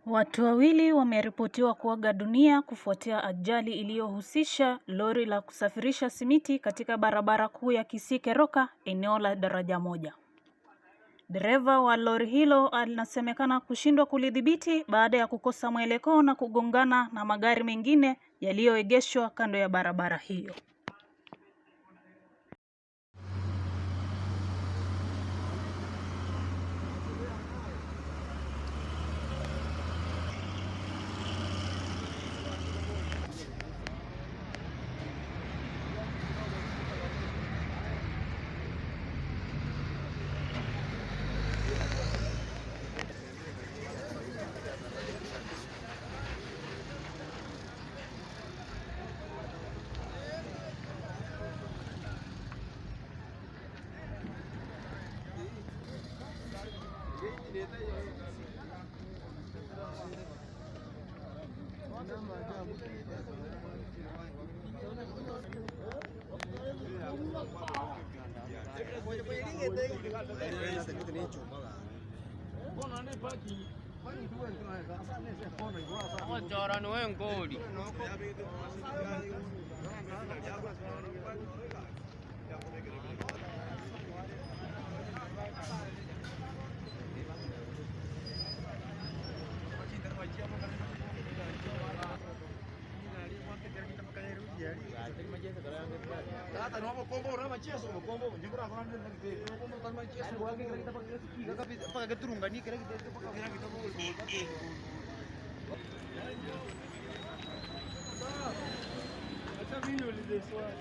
Watu wawili wameripotiwa kuaga dunia kufuatia ajali iliyohusisha lori la kusafirisha simiti katika barabara kuu ya Kisii Keroka, eneo la daraja moja. Dereva wa lori hilo anasemekana kushindwa kulidhibiti baada ya kukosa mwelekeo na kugongana na magari mengine yaliyoegeshwa kando ya barabara hiyo. Acha mimi niulize swali.